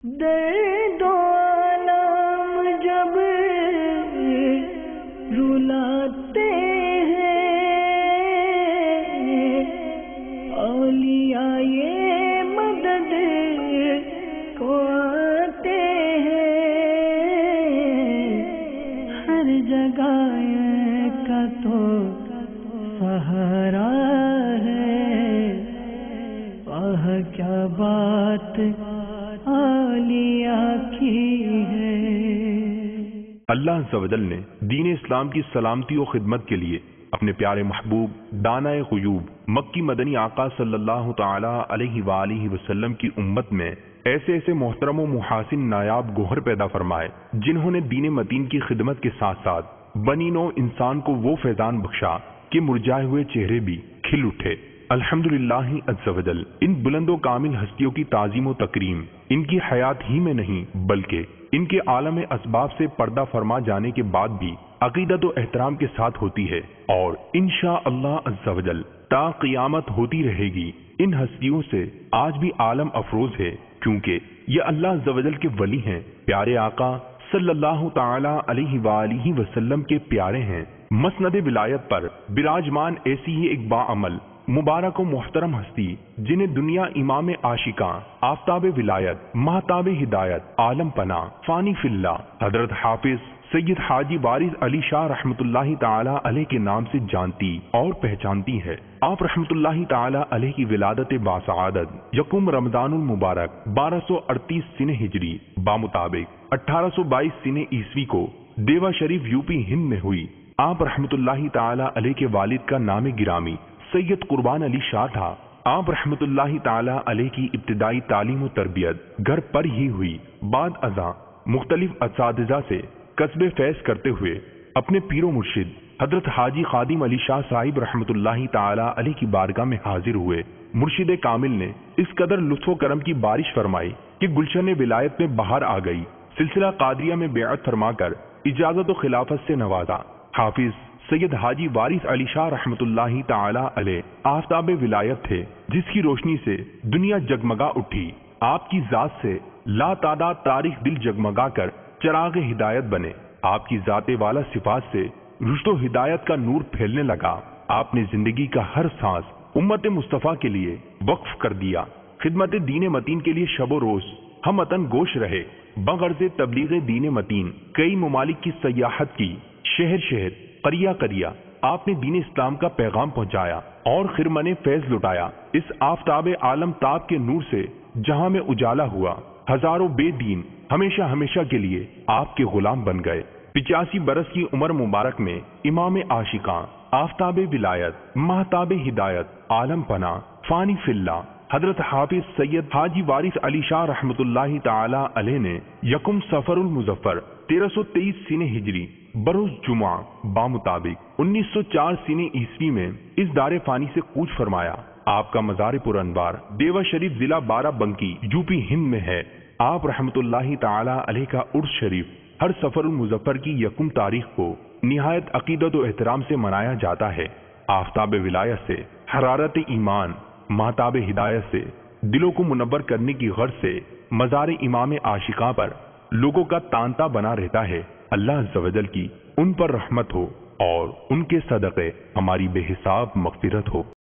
درد و الم جب رلاتے ہیں اولیاء یہ مدد کو آتے ہیں، ہر جگہ کا تو سہارا ہے، آہ کیا بات اولیاء کی ہے۔ اللہ عز و جل نے دین اسلام کی سلامتی و خدمت کے لیے اپنے پیارے محبوب دانۂ غیوب مکی مدنی آقا صلی اللہ تعالی علیہ وآلہ وسلم کی امت میں ایسے محترم و محاسن نایاب گوہر پیدا فرمائے جنہوں نے دین متین کی خدمت کے ساتھ ساتھ بنی نوع انسان کو وہ فیضان بخشا کہ مرجھائے ہوئے چہرے بھی کھل اٹھے۔ الحمدللہ عز و جل ان بلند و کامل ہستیوں کی تعظیم و تکریم ان کی حیات ہی میں نہیں بلکہ ان کے عالم اسباب سے پردہ فرما جانے کے بعد بھی عقیدت و احترام کے ساتھ ہوتی ہے، اور انشاءاللہ عز و جل تا قیامت ہوتی رہے گی۔ ان ہستیوں سے آج بھی عالم افروز ہے، کیونکہ یہ اللہ عز و جل کے ولی ہیں، پیارے آقا صلی اللہ تعالی علیہ وآلہ وسلم کے پیارے ہیں۔ مسند ولایت پر براجمان ایسی ہی ایک باعمل مبارک و محترم ہستی جنہیں دنیا امام عاشقاں، آفتاب ولایت، مہتاب ہدایت، عالم پناہ، فانی فی اللہ حضرت حافظ سید حاجی وارث علی شاہ رحمۃ اللہ تعالی علیہ کے نام سے جانتی اور پہچانتی ہے۔ آپ رحمۃ اللہ تعالی علیہ کی ولادت باسعادت یکم رمضان المبارک 1238 سن ہجری بامطابق 1822 سن عیسوی کو دیوا شریف یوپی ہند میں ہوئی۔ آپ رحمۃ اللہ تعالی علیہ کے والد کا نام گرامی سید قربان علی شاہ تھا۔ آپ رحمۃ اللہ تعالی علیہ کی ابتدائی تعلیم و تربیت گھر پر ہی ہوئی، بعد ازاں مختلف اساتذہ سے کسب فیض کرتے ہوئے اپنے پیر و مرشد حضرت حاجی خادم علی شاہ صاحب رحمۃ اللہ تعالی علیہ کی بارگاہ میں حاضر ہوئے۔ مرشد کامل نے اس قدر لطف و کرم کی بارش فرمائی کہ گلشن ولایت میں بہار آ گئی۔ سلسلہ قادریہ میں بیعت فرما کر اجازت و خلافت سے نوازا۔ حافظ سید حاجی وارث علی شاہ رحمۃ اللہ تعالی علیہ آفتاب ولایت تھے جس کی روشنی سے دنیا جگمگا اٹھی۔ آپ کی ذات سے لا تعداد تاریخ دل جگمگا کر چراغ ہدایت بنے۔ آپ کی ذات والا صفات سے رشد و ہدایت کا نور پھیلنے لگا۔ آپ نے زندگی کا ہر سانس امت مصطفیٰ کے لیے وقف کر دیا۔ خدمت دین متین کے لیے شب و روز ہم وطن گوش رہے۔ بغرض تبلیغ دین متین کئی ممالک کی سیاحت کی، شہر شہر قریہ قریہ آپ نے دین اسلام کا پیغام پہنچایا اور خرمن فیض لٹایا۔ اس آفتاب عالم تاب کے نور سے جہاں میں اجالا ہوا، ہزاروں بے دین ہمیشہ ہمیشہ کے لیے آپ کے غلام بن گئے۔ 85 برس کی عمر مبارک میں امام عاشقاں، آفتاب ولایت، مہتاب ہدایت، عالم پناہ، فانی فی اللہ حضرت حافظ سید حاجی وارث علی شاہ رحمۃ اللہ تعالی علیہ نے یکم صفر المظفر 1323 سن ہجری بروز جمعہ بامطابق 1904 سن عیسوی میں اس دار فانی سے کوچ فرمایا۔ آپ کا مزار پر انوار دیوا شریف ضلع بارہ بنکی یوپی ہند میں ہے۔ آپ رحمۃ اللہ تعالی علیہ کا عرس شریف ہر صفر المظفر کی یکم تاریخ کو نہایت عقیدت و احترام سے منایا جاتا ہے۔ آفتاب ولایت سے، حرارت ایمان، مہتاب ہدایت سے، دلوں کو منور کرنے کی غرض سے مزار امام عاشقاں پر لوگوں کا تانتا بنا رہتا ہے۔ اللہ عز و جل کی ان پر رحمت ہو اور ان کے صدقے ہماری بے حساب مغفرت ہو۔